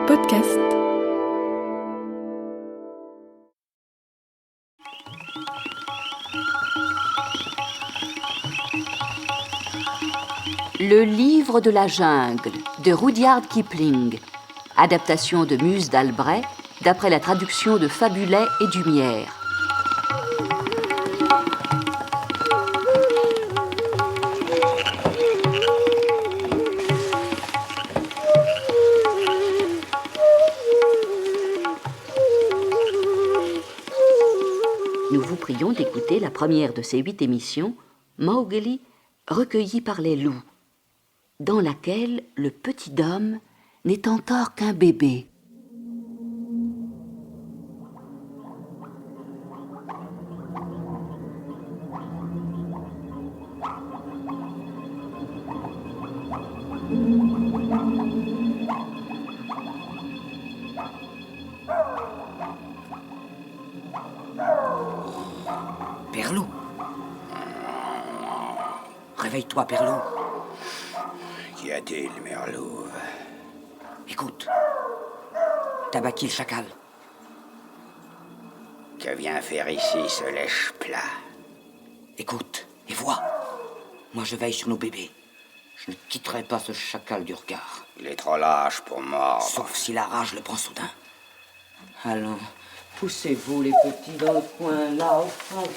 podcast. Le livre de la jungle de Rudyard Kipling, adaptation de Muse d'Albret, d'après la traduction de Fabulet et Dumière. Nous vous prions d'écouter la première de ces 8 émissions, Mowgli, recueilli par les loups, dans laquelle le petit homme n'est encore qu'un bébé. Perlou. Réveille-toi, Perlou. Qu'y a-t-il, Merlot? Écoute. Tabaki le chacal. Que vient faire ici ce lèche-plat? Écoute et vois. Moi, je veille sur nos bébés. Je ne quitterai pas ce chacal du regard. Il est trop lâche pour mordre. Sauf si la rage le prend soudain. Allons, poussez-vous, les petits, dans le coin, là, au fond.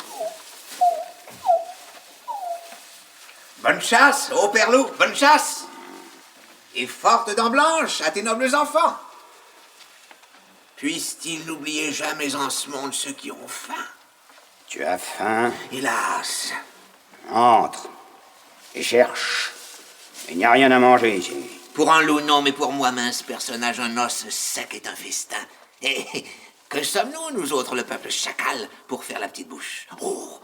Bonne chasse, ô Perlou, bonne chasse! Et forte dents blanches à tes nobles enfants! Puissent-ils n'oublier jamais en ce monde ceux qui ont faim? Tu as faim? Hélas! Entre et cherche. Il n'y a rien à manger ici. Pour un loup, non, mais pour moi, mince personnage, un os sec est un festin. Et que sommes-nous, nous autres, le peuple chacal, pour faire la petite bouche? Oh,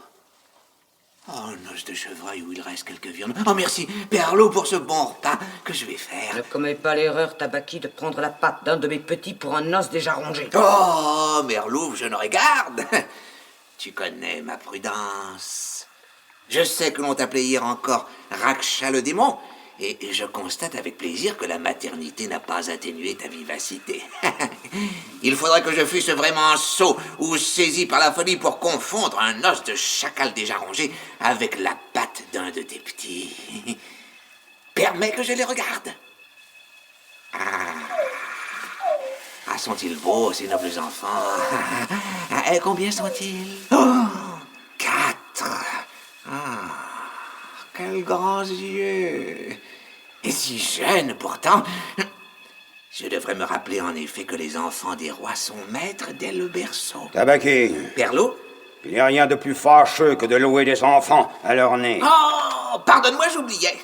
un os de chevreuil où il reste quelques viandes. Oh, merci, Perlou, pour ce bon repas que je vais faire. Ne commets pas l'erreur, Tabaki, de prendre la patte d'un de mes petits pour un os déjà rongé. Oh, Merlouve, je n'aurai garde. Tu connais ma prudence. Je sais que l'on t'appelait hier encore Raksha le démon, et je constate avec plaisir que la maternité n'a pas atténué ta vivacité. Il faudrait que je fusse vraiment sot ou saisi par la folie pour confondre un os de chacal déjà rongé avec la patte d'un de tes petits. Permets que je les regarde. Ah, sont-ils beaux, ces nobles enfants? Et combien sont-ils? Oh, 4. Ah, quels grands yeux. Et si jeunes, pourtant. Je devrais me rappeler en effet que les enfants des rois sont maîtres dès le berceau. Tabaki, Perlou? il n'y a rien de plus fâcheux que de louer des enfants à leur nez. Oh, pardonne-moi, j'oubliais.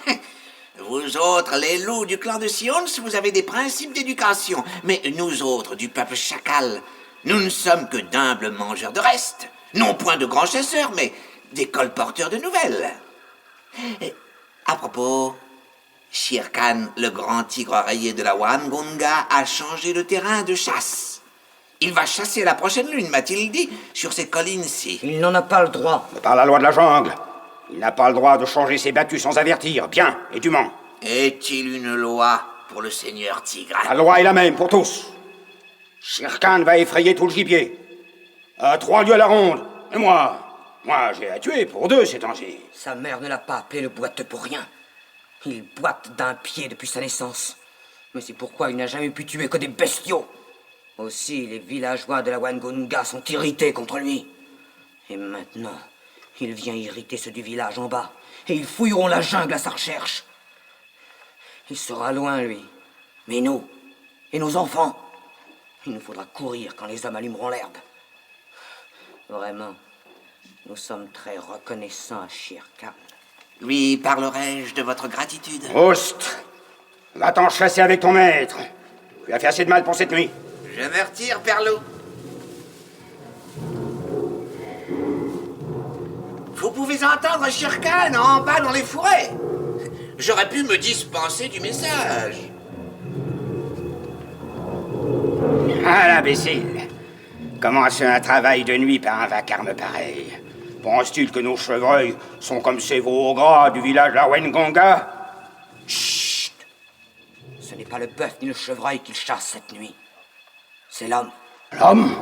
Vous autres, les loups du clan de Sions, vous avez des principes d'éducation. Mais nous autres, du peuple chacal, nous ne sommes que d'humbles mangeurs de restes. Non point de grands chasseurs, mais des colporteurs de nouvelles. Et, à propos, Shere Khan, le grand tigre rayé de la Wangunga, a changé de terrain de chasse. Il va chasser la prochaine lune, m'a-t-il dit, sur ces collines-ci. Il n'en a pas le droit. Par la loi de la jungle, il n'a pas le droit de changer ses battus sans avertir, bien et dûment. Est-il une loi pour le seigneur tigre? La loi est la même pour tous. Shere Khan va effrayer tout le gibier. À 3 lieues à la ronde. Et moi j'ai à tuer pour 2 ces temps-ci. Sa mère ne l'a pas appelé le boiteux pour rien. Il boite d'un pied depuis sa naissance. Mais c'est pourquoi il n'a jamais pu tuer que des bestiaux. Aussi, les villageois de la Wangunga sont irrités contre lui. Et maintenant, il vient irriter ceux du village en bas. Et ils fouilleront la jungle à sa recherche. Il sera loin, lui. Mais nous, et nos enfants, il nous faudra courir quand les hommes allumeront l'herbe. Vraiment, nous sommes très reconnaissants à Shere Khan. Lui parlerai-je de votre gratitude? Oust, va-t'en chasser avec ton maître. Tu as fait assez de mal pour cette nuit. Je me retire, Perlou. Vous pouvez entendre Shere Khan en bas dans les forêts. J'aurais pu me dispenser du message. Ah, l'imbécile. Commencer un travail de nuit par un vacarme pareil. Pense-t-il que nos chevreuils sont comme ces veaux gras du village de la Wangunga? Chut! Ce n'est pas le bœuf ni le chevreuil qu'il chasse cette nuit. C'est l'homme. L'homme?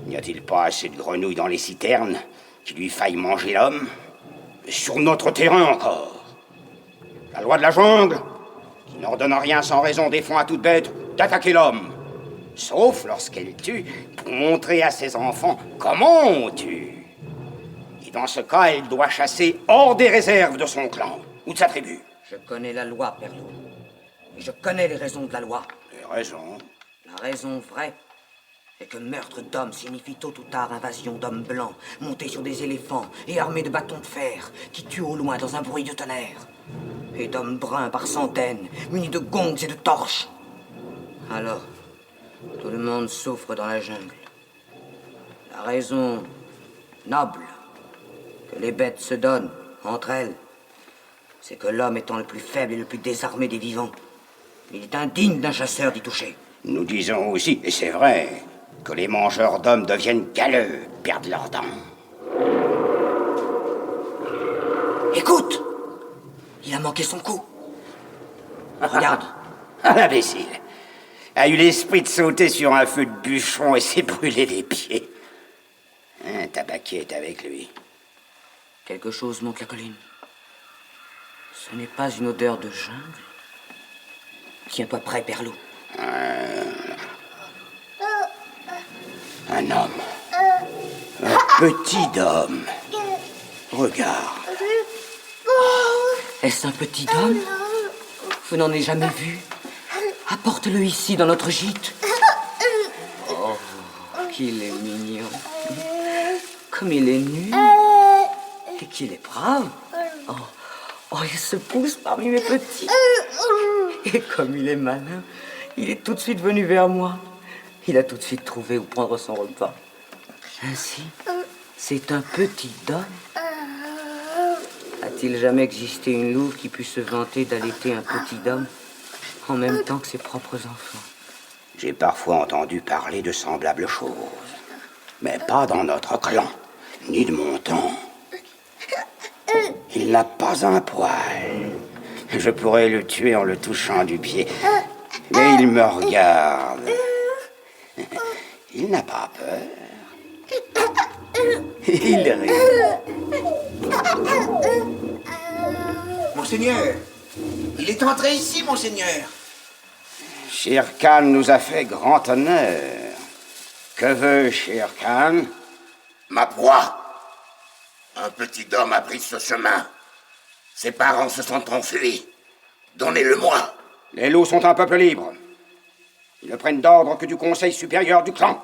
N'y a-t-il pas assez de grenouilles dans les citernes qui lui faillent manger l'homme? Et sur notre terrain encore. La loi de la jungle, qui n'ordonne rien sans raison, défend à toute bête d'attaquer l'homme. Sauf lorsqu'elle tue pour montrer à ses enfants comment on tue. Et dans ce cas, elle doit chasser hors des réserves de son clan ou de sa tribu. Je connais la loi, Perlot. Et je connais les raisons de la loi. Les raisons? La raison vraie est que meurtre d'hommes signifie tôt ou tard invasion d'hommes blancs, montés sur des éléphants et armés de bâtons de fer, qui tuent au loin dans un bruit de tonnerre. Et d'hommes bruns par centaines, munis de gongs et de torches. Alors, tout le monde souffre dans la jungle. La raison noble que les bêtes se donnent entre elles, c'est que l'homme étant le plus faible et le plus désarmé des vivants, il est indigne d'un chasseur d'y toucher. Nous disons aussi, et c'est vrai, que les mangeurs d'hommes deviennent galeux, perdent leurs dents. Écoute! Il a manqué son coup. Regarde. Ah, l'imbécile a eu l'esprit de sauter sur un feu de bûcheron et s'est brûlé les pieds. Un tabaquier est avec lui. Quelque chose monte la colline. Ce n'est pas une odeur de jungle. Tiens-toi prêt, Perlot. Un homme. Un petit homme. Regarde. Est-ce un petit homme? Vous n'en avez jamais vu? Apporte-le ici, dans notre gîte. Oh, qu'il est mignon. Comme il est nu. Et qu'il est brave. Oh, il se pousse parmi mes petits. Et comme il est malin, il est tout de suite venu vers moi. Il a tout de suite trouvé où prendre son repas. Ainsi, c'est un petit homme. A-t-il jamais existé une louve qui puisse se vanter d'allaiter un petit homme en même temps que ses propres enfants? J'ai parfois entendu parler de semblables choses, mais pas dans notre clan, ni de mon temps. Il n'a pas un poil. Je pourrais le tuer en le touchant du pied, mais il me regarde. Il n'a pas peur. Il rit. Monseigneur, il est entré ici, monseigneur. Shere Khan nous a fait grand honneur. Que veut Shere Khan? Ma proie. Un petit homme a pris ce chemin. Ses parents se sont enfuis. Donnez-le-moi. Les loups sont un peuple libre. Ils ne prennent d'ordre que du conseil supérieur du clan.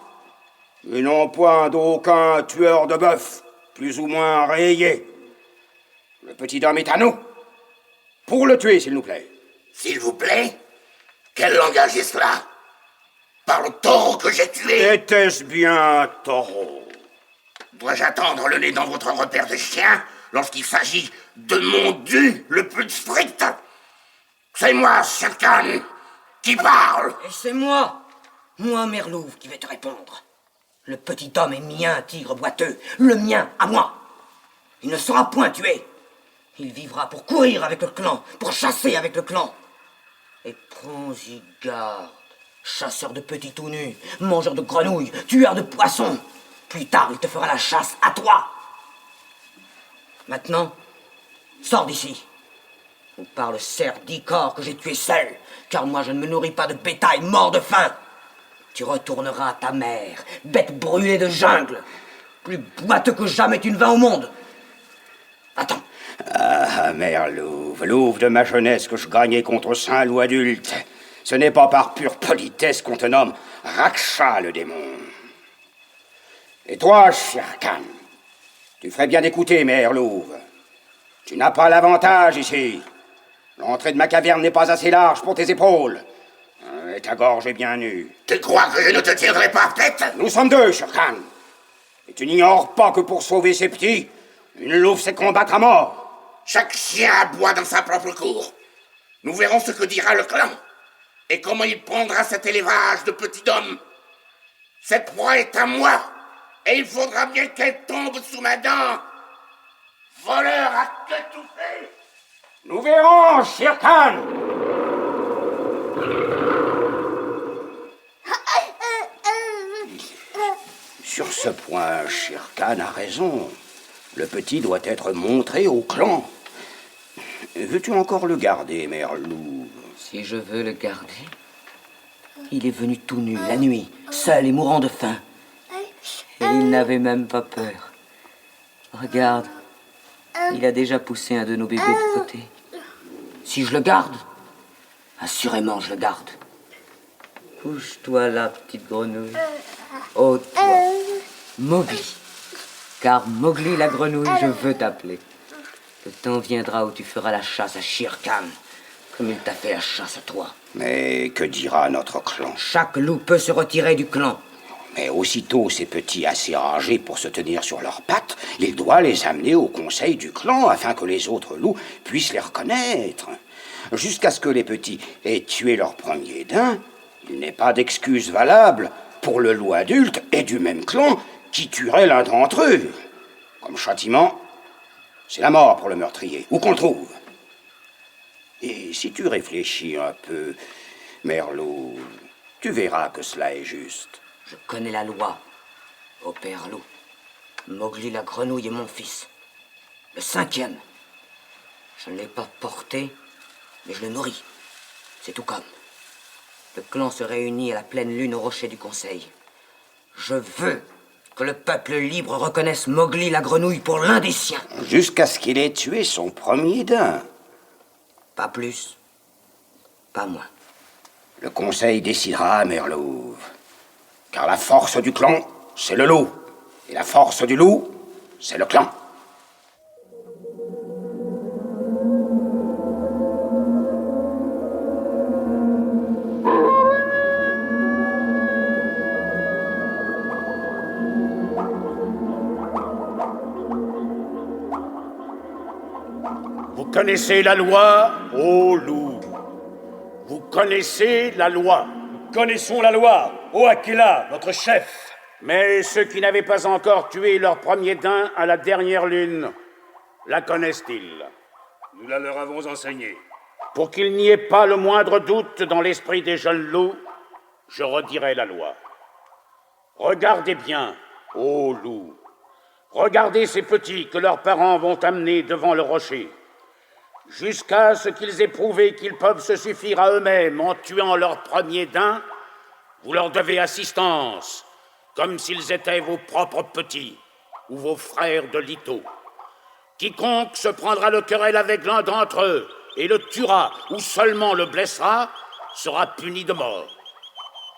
Ils n'ont point d'aucun tueur de bœuf, plus ou moins rayé. Le petit homme est à nous. Pour le tuer, s'il nous plaît. S'il vous plaît, quel langage est cela? Par le taureau que j'ai tué? Était-ce bien un taureau? Dois-je attendre le nez dans votre repère de chien lorsqu'il s'agit de mon dû le plus strict? C'est moi, Shere Khan, qui parle. Et c'est moi, Merlouve, qui vais te répondre. Le petit homme est mien, tigre boiteux, le mien à moi. Il ne sera point tué. Il vivra pour courir avec le clan, pour chasser avec le clan. Et prends-y garde, chasseur de petits tout nus, mangeur de grenouilles, tueur de poissons. Plus tard, il te fera la chasse à toi. Maintenant, sors d'ici. Ou par le cerf d'Icor que j'ai tué seul, car moi je ne me nourris pas de bétail mort de faim. Tu retourneras à ta mère, bête brûlée de jungle, plus boiteux que jamais tu ne vas au monde. Attends. Ah, mère louve, louve de ma jeunesse que je gagnais contre saint loup adulte. Ce n'est pas par pure politesse qu'on te nomme Raksha le démon. Et toi, Shere Khan, tu ferais bien d'écouter, mère louve. Tu n'as pas l'avantage ici. L'entrée de ma caverne n'est pas assez large pour tes épaules. Et ta gorge est bien nue. Tu crois que je ne te tiendrai pas tête? Nous sommes deux, Shere Khan. Et tu n'ignores pas que pour sauver ses petits, une louve sait combattre à mort. Chaque chien aboie dans sa propre cour. Nous verrons ce que dira le clan. Et comment il prendra cet élevage de petit homme. Cette proie est à moi. Et il faudra bien qu'elle tombe sous ma dent. Voleur à queue touffée. Nous verrons, Shere Khan. Sur ce point, Shere Khan a raison. Le petit doit être montré au clan. Veux-tu encore le garder, Mère Louve? Si je veux le garder, il est venu tout nu, la nuit, seul et mourant de faim. Et il n'avait même pas peur. Regarde, il a déjà poussé un de nos bébés de côté. Si je le garde, assurément je le garde. Couche-toi là, petite grenouille. Oh, toi, Mowgli. Car Mowgli la grenouille, je veux t'appeler. Le temps viendra où tu feras la chasse à Shere Khan, comme il t'a fait la chasse à toi. Mais que dira notre clan? Chaque loup peut se retirer du clan. Mais aussitôt ces petits assez âgés pour se tenir sur leurs pattes, il doit les amener au conseil du clan afin que les autres loups puissent les reconnaître. Jusqu'à ce que les petits aient tué leur premier daim, il n'est pas d'excuse valable pour le loup adulte et du même clan qui tuerait l'un d'entre eux. Comme châtiment, c'est la mort pour le meurtrier, où qu'on le trouve. Et si tu réfléchis un peu, Mère Louve, tu verras que cela est juste. Je connais la loi, ô père loup. Mowgli la grenouille est mon fils. Le 5e. Je ne l'ai pas porté, mais je le nourris. C'est tout comme. Le clan se réunit à la pleine lune au rocher du conseil. Je veux que le peuple libre reconnaisse Mowgli la grenouille pour l'un des siens. Jusqu'à ce qu'il ait tué son premier daim. Pas plus, pas moins. Le conseil décidera, Mère Louve. Car la force du clan, c'est le loup. Et la force du loup, c'est le clan. Vous connaissez la loi, ô loup. Vous connaissez la loi. Nous connaissons la loi, ô Akela, notre chef. Mais ceux qui n'avaient pas encore tué leur premier daim à la dernière lune, la connaissent-ils? Nous la leur avons enseignée. Pour qu'il n'y ait pas le moindre doute dans l'esprit des jeunes loups, je redirai la loi. Regardez bien, ô loup. Regardez ces petits que leurs parents vont amener devant le rocher. Jusqu'à ce qu'ils aient prouvé qu'ils peuvent se suffire à eux-mêmes en tuant leur premier daim, vous leur devez assistance, comme s'ils étaient vos propres petits ou vos frères de lito. Quiconque se prendra le querelle avec l'un d'entre eux et le tuera ou seulement le blessera sera puni de mort.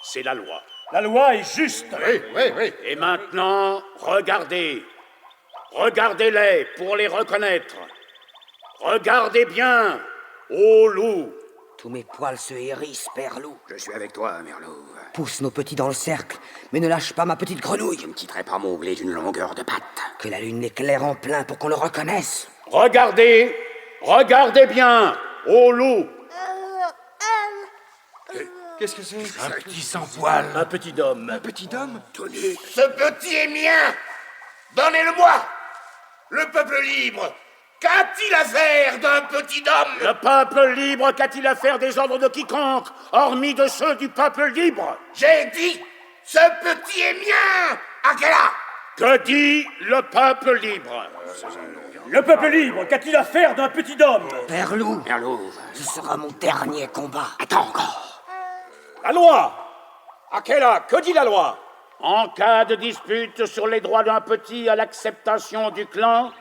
C'est la loi. La loi est juste. Oui. Et maintenant, regardez. Regardez-les pour les reconnaître. Regardez bien, ô loup. Tous mes poils se hérissent, père loup. Je suis avec toi, Mère Louve. Pousse nos petits dans le cercle, mais ne lâche pas ma petite grenouille. Je ne quitterai pas Mowgli d'une longueur de patte. Que la lune l'éclaire en plein pour qu'on le reconnaisse. Regardez bien, ô loup. Qu'est-ce que c'est? Un petit sans-poil. Un petit homme. Ce petit est mien. Donnez-le-moi. Le peuple libre, qu'a-t-il à faire d'un petit homme? Le peuple libre qu'a-t-il à faire des ordres de quiconque, hormis de ceux du peuple libre? J'ai dit, ce petit est mien. Akela. Que dit le peuple libre? Le peuple libre, qu'a-t-il à faire d'un petit homme? Père loup, Mère Louve. ce sera mon dernier combat. Attends encore. La loi. Akela, que dit la loi? En cas de dispute sur les droits d'un petit à l'acceptation du clan,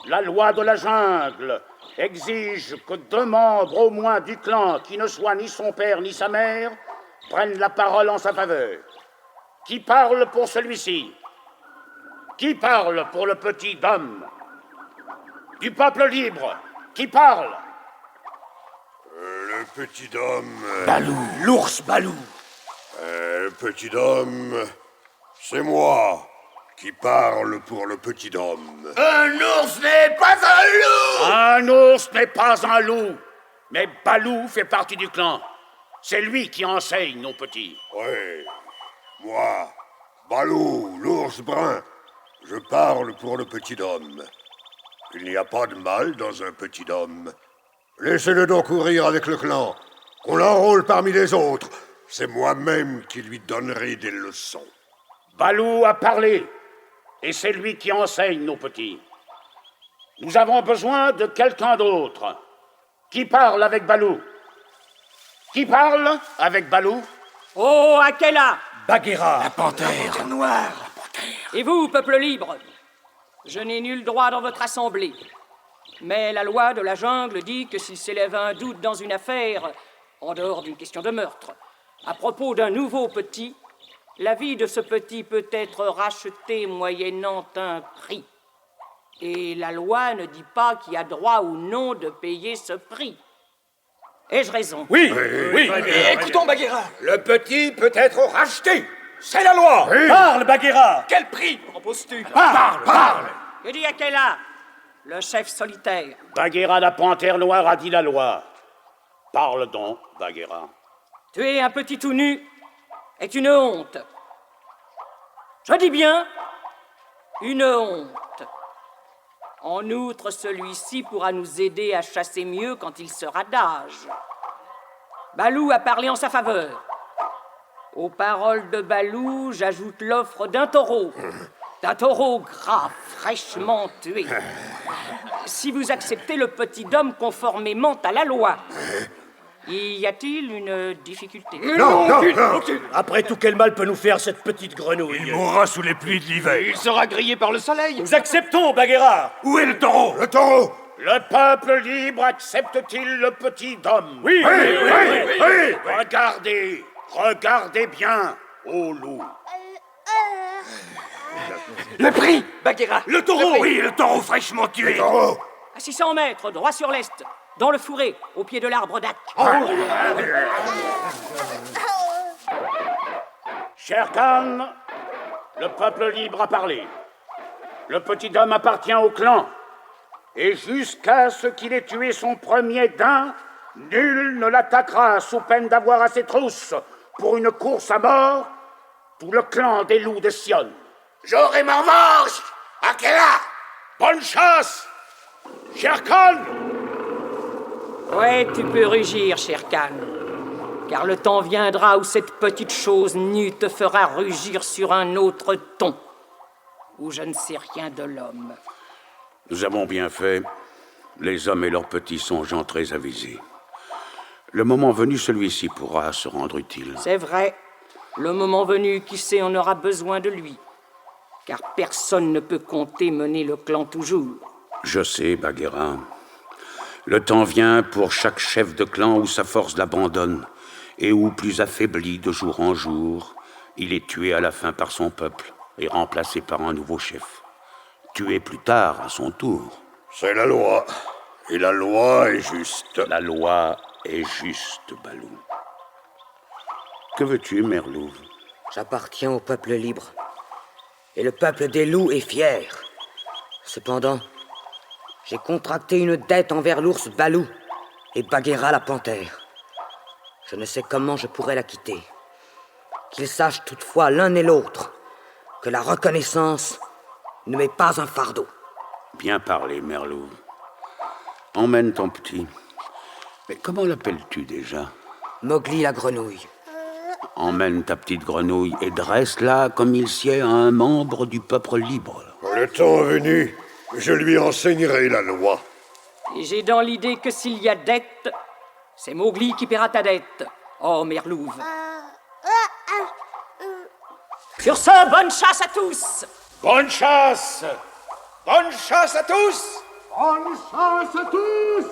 la loi de la jungle exige que 2 membres au moins du clan, qui ne soient ni son père ni sa mère, prennent la parole en sa faveur. Qui parle pour celui-ci? Qui parle pour le petit Dom? Du peuple libre, qui parle? Le petit homme... Balou, l'ours Balou. Le petit homme... C'est moi qui parle pour le petit homme. Un ours n'est pas un loup. Un ours n'est pas un loup, mais Balou fait partie du clan. C'est lui qui enseigne nos petits. Oui, moi, Balou, l'ours brun, je parle pour le petit homme. Il n'y a pas de mal dans un petit homme. Laissez-le donc courir avec le clan, qu'on l'enrôle parmi les autres. C'est moi-même qui lui donnerai des leçons. Balou a parlé, et c'est lui qui enseigne nos petits. Nous avons besoin de quelqu'un d'autre. Qui parle avec Balou? Qui parle avec Balou? Oh, Akela! Bagheera. La panthère noire. Et vous, peuple libre, je n'ai nul droit dans votre assemblée. Mais la loi de la jungle dit que s'il s'élève un doute dans une affaire, en dehors d'une question de meurtre, à propos d'un nouveau petit, la vie de ce petit peut être rachetée moyennant un prix. Et la loi ne dit pas qui a droit ou non de payer ce prix. Ai-je raison? Oui. Écoutons Bagheera. Le petit peut être racheté. C'est la loi. Parle, Bagheera. Quel prix proposes-tu? Parle. Que dit Akela, le chef solitaire? Bagheera la panthère noire a dit la loi. Parle donc, Bagheera. Tuer un petit tout nu est une honte. Je dis bien, une honte. En outre, celui-ci pourra nous aider à chasser mieux quand il sera d'âge. Balou a parlé en sa faveur. Aux paroles de Balou, j'ajoute l'offre d'un taureau gras, fraîchement tué. Si vous acceptez le petit homme conformément à la loi, y a-t-il une difficulté? Non. Après tout, quel mal peut nous faire cette petite grenouille? Il mourra sous les pluies de l'hiver. Il sera grillé par le soleil. Nous acceptons, Bagheera. Où est le taureau? Le taureau! Le peuple libre accepte-t-il le petit homme? Oui. Regardez bien, ô loup. Le prix, Bagheera. Le taureau. Oui, le taureau fraîchement tué. Le taureau! À 600 mètres, droit sur l'est, dans le fourré, au pied de l'arbre d'Ak. Cher Khan, le peuple libre a parlé. Le petit homme appartient au clan. Et jusqu'à ce qu'il ait tué son premier daim, nul ne l'attaquera sous peine d'avoir à ses trousses pour une course à mort tout le clan des loups de Sion. J'aurai ma revanche. Akela! Bonne chasse, cher Khan! Ouais, tu peux rugir, cher Khan. Car le temps viendra où cette petite chose nue te fera rugir sur un autre ton, où je ne sais rien de l'homme. Nous avons bien fait. Les hommes et leurs petits sont gens très avisés. Le moment venu, celui-ci pourra se rendre utile. C'est vrai. Le moment venu, qui sait, on aura besoin de lui. Car personne ne peut compter mener le clan toujours. Je sais, Bagheera. Le temps vient pour chaque chef de clan où sa force l'abandonne et où, plus affaibli de jour en jour, il est tué à la fin par son peuple et remplacé par un nouveau chef. Tué plus tard à son tour. C'est la loi. Et la loi est juste. La loi est juste, Balou. Que veux-tu, Merlouv? J'appartiens au peuple libre. Et le peuple des loups est fier. Cependant, j'ai contracté une dette envers l'ours Balou et Bagheera la panthère. Je ne sais comment je pourrais la quitter. Qu'ils sachent toutefois l'un et l'autre que la reconnaissance ne m'est pas un fardeau. Bien parlé, Merlouv. Emmène ton petit. Mais comment l'appelles-tu déjà? Mowgli la grenouille. Emmène ta petite grenouille et dresse-la comme il sied à un membre du peuple libre. Le temps venu, je lui enseignerai la loi. Et j'ai dans l'idée que s'il y a dette, c'est Mowgli qui paiera ta dette. Oh, Merlouv. Sur ce, bonne chasse à tous! Bonne chasse! Bonne chasse à tous. Bonne chance à tous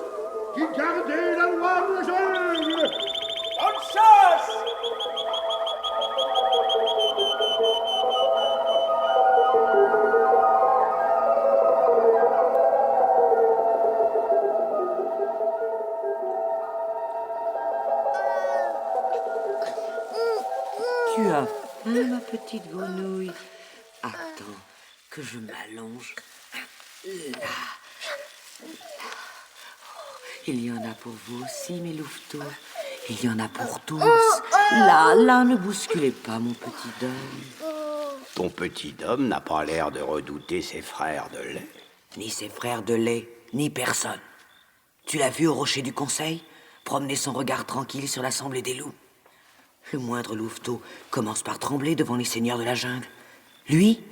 qui gardez la loi de la jungle. Bonne chasse. Tu as faim, ma petite grenouille? Attends que je m'allonge. Là. Il y en a pour vous aussi, mes louveteaux. Il y en a pour tous. Là, ne bousculez pas, mon petit homme. Ton petit homme n'a pas l'air de redouter ses frères de lait. Ni ses frères de lait, ni personne. Tu l'as vu au rocher du Conseil, promener son regard tranquille sur l'assemblée des loups? Le moindre louveteau commence par trembler devant les seigneurs de la jungle. Lui,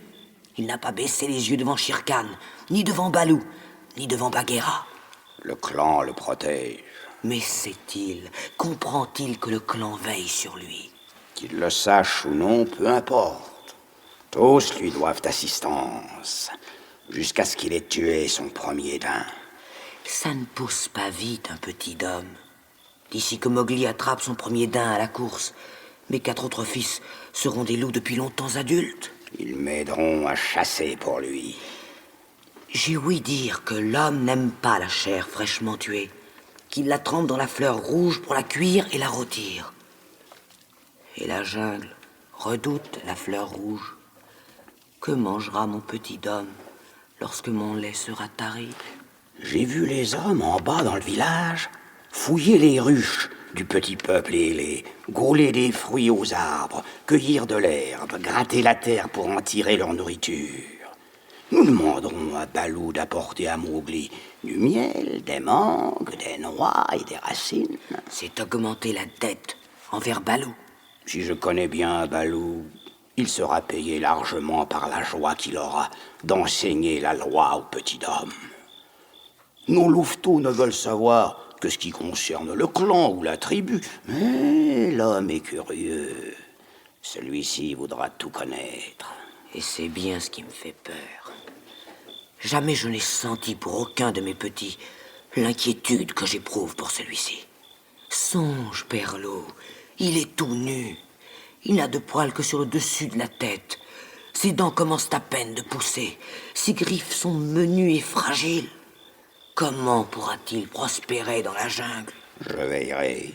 il n'a pas baissé les yeux devant Shere Khan, ni devant Balou, ni devant Bagheera. Le clan le protège. Mais sait-il, comprend-il que le clan veille sur lui? Qu'il le sache ou non, peu importe. Tous lui doivent assistance, jusqu'à ce qu'il ait tué son premier daim. Ça ne pousse pas vite, un petit homme. D'ici que Mowgli attrape son premier daim à la course, mes 4 autres fils seront des loups depuis longtemps adultes. Ils m'aideront à chasser pour lui. J'ai ouï dire que l'homme n'aime pas la chair fraîchement tuée, qu'il la trempe dans la fleur rouge pour la cuire et la rôtir. Et la jungle redoute la fleur rouge. Que mangera mon petit homme lorsque mon lait sera tari? J'ai vu les hommes en bas dans le village fouiller les ruches du petit peuple ailé, gauler des fruits aux arbres, cueillir de l'herbe, gratter la terre pour en tirer leur nourriture. Nous demanderons à Balou d'apporter à Mowgli du miel, des mangues, des noix et des racines. C'est augmenter la dette envers Balou. Si je connais bien Balou, il sera payé largement par la joie qu'il aura d'enseigner la loi au petit homme. Nos louveteaux ne veulent savoir que ce qui concerne le clan ou la tribu. Mais l'homme est curieux. Celui-ci voudra tout connaître. Et c'est bien ce qui me fait peur. Jamais je n'ai senti pour aucun de mes petits l'inquiétude que j'éprouve pour celui-ci. Songe, Père Loup, il est tout nu. Il n'a de poils que sur le dessus de la tête. Ses dents commencent à peine de pousser. Ses griffes sont menues et fragiles. Comment pourra-t-il prospérer dans la jungle? Je veillerai.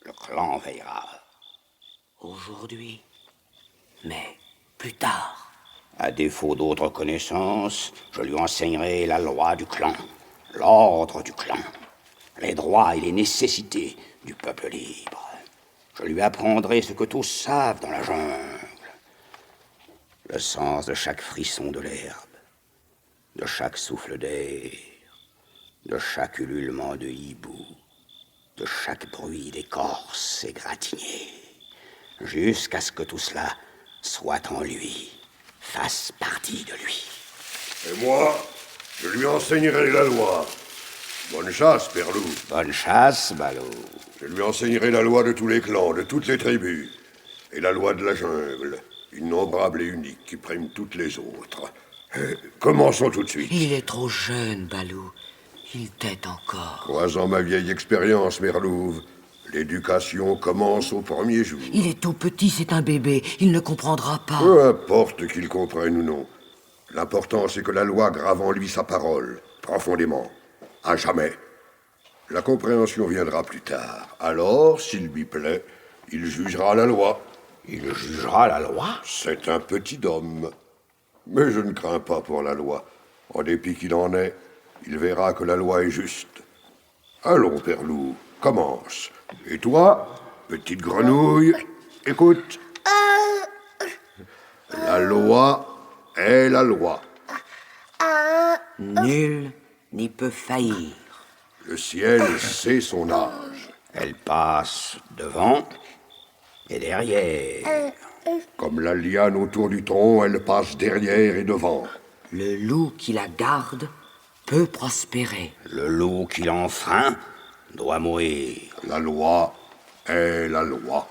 Le clan veillera. Aujourd'hui, mais plus tard. À défaut d'autres connaissances, je lui enseignerai la loi du clan, l'ordre du clan, les droits et les nécessités du peuple libre. Je lui apprendrai ce que tous savent dans la jungle. Le sens de chaque frisson de l'herbe, de chaque souffle d'air, de chaque ululement de hibou, de chaque bruit d'écorce égratignée, jusqu'à ce que tout cela soit en lui, fasse partie de lui. Et moi, je lui enseignerai la loi. Bonne chasse, Père Loup. Bonne chasse, Balou. Je lui enseignerai la loi de tous les clans, de toutes les tribus, et la loi de la jungle, innombrable et unique, qui prime toutes les autres. Commençons tout de suite. Il est trop jeune, Balou. Il tête encore. Croisant ma vieille expérience, Merlouve, l'éducation commence au premier jour. Il est tout petit, c'est un bébé. Il ne comprendra pas. Peu importe qu'il comprenne ou non. L'important, c'est que la loi grave en lui sa parole, profondément, à jamais. La compréhension viendra plus tard. Alors, s'il lui plaît, il jugera la loi. Il jugera la loi? C'est un petit homme. Mais je ne crains pas pour la loi. En dépit qu'il en est, il verra que la loi est juste. Allons, Père Loup, commence. Et toi, petite grenouille, écoute. La loi est la loi. Nul n'y peut faillir. Le ciel sait son âge. Elle passe devant et derrière. Comme la liane autour du tronc, elle passe derrière et devant. Le loup qui la garde peut prospérer. Le loup qui l'enfreint doit mourir. La loi est la loi.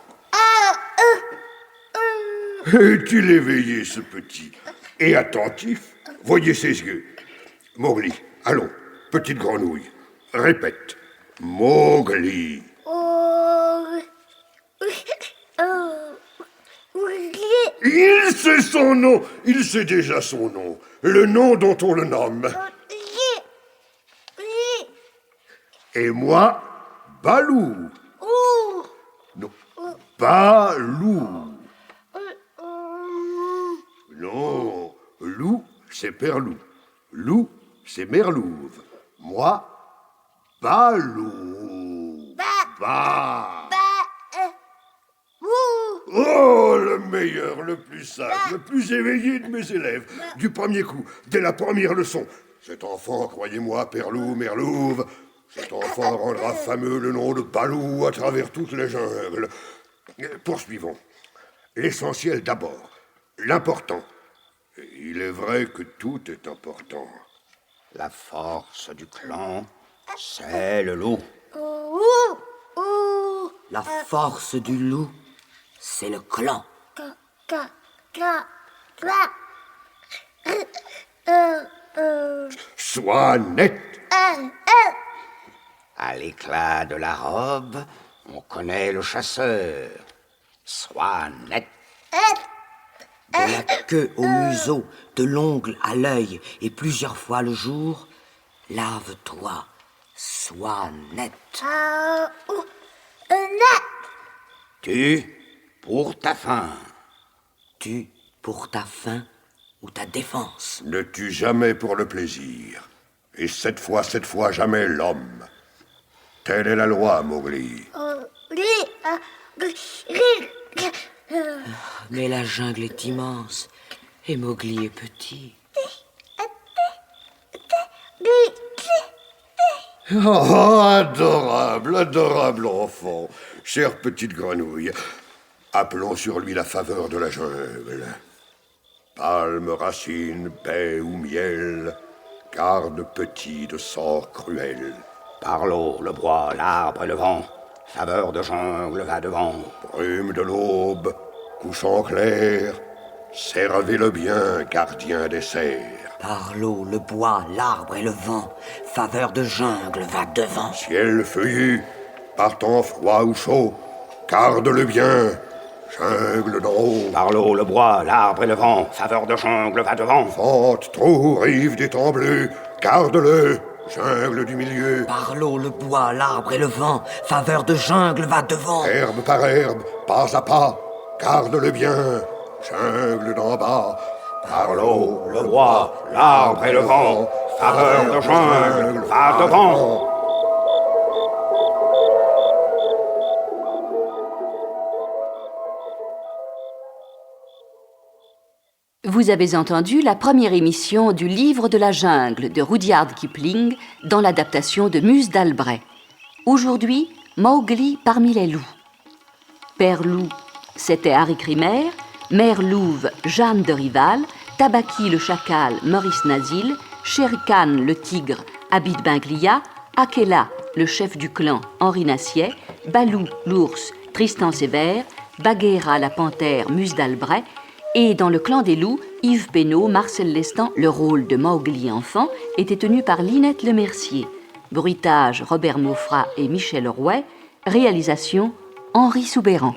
Est-il éveillé, ce petit? Et attentif? Voyez ses yeux. Mowgli, allons, petite grenouille. Répète. Mowgli. Il sait son nom. Il sait déjà son nom. Le nom dont on le nomme. Et moi, Balou. Non, Balou. Non, Loup, c'est Père Loup. Loup, c'est Merlouve. Moi, Balou. Oh, le meilleur, le plus sage, le plus éveillé de mes élèves. Du premier coup, dès la première leçon. Cet enfant, croyez-moi, Père Loup, Merlouve, Cet enfant rendra fameux le nom de Balou à travers toutes les jungles. Poursuivons. L'essentiel d'abord. L'important. Il est vrai que tout est important. La force du clan, c'est le loup. La force du loup, c'est le clan. Sois net. À l'éclat de la robe, on connaît le chasseur. Sois net. De la queue au museau, de l'ongle à l'œil et plusieurs fois le jour, lave-toi, sois net. Tu pour ta faim. Tu pour ta faim ou ta défense. Ne tue jamais pour le plaisir. Et cette fois, jamais l'homme. Telle est la loi, Mowgli. Mais la jungle est immense et Mowgli est petit. Oh, adorable, adorable enfant. Chère petite grenouille, appelons sur lui la faveur de la jungle. Palme, racine, paix ou miel, garde petit de sort cruel. Par l'eau, le bois, l'arbre et le vent, faveur de jungle va devant. Brume de l'aube, couchant clair, servez le bien, gardien des serres. Par l'eau, le bois, l'arbre et le vent, faveur de jungle va devant. Ciel feuillu, par temps froid ou chaud, garde le bien, jungle d'en haut. Par l'eau, le bois, l'arbre et le vent, faveur de jungle va devant. Fente, trou, rive des temps bleus, garde-le, jungle du milieu. Par l'eau, le bois, l'arbre et le vent, faveur de jungle va devant. Herbe par herbe, pas à pas, garde-le bien, jungle d'en bas. Par l'eau, le bois, l'arbre et le vent, faveur de jungle va devant. Vous avez entendu la première émission du Livre de la jungle de Rudyard Kipling dans l'adaptation de Muse d'Albret. Aujourd'hui, Mowgli parmi les loups. Père loup, c'était Harry Krimer, Mère louve, Jeanne de Rival, Tabaki le chacal, Maurice Nazil, Shere Khan le tigre, Abid Binglia, Akela le chef du clan, Henri Nassier, Balou l'ours, Tristan Sévère, Bagheera la panthère, Muse d'Albret, et dans le clan des loups, Yves Pénaud, Marcel Lestan, le rôle de Mowgli enfant était tenu par Linette Lemercier. Bruitage, Robert Maufra et Michel Rouet. Réalisation, Henri Soubéran.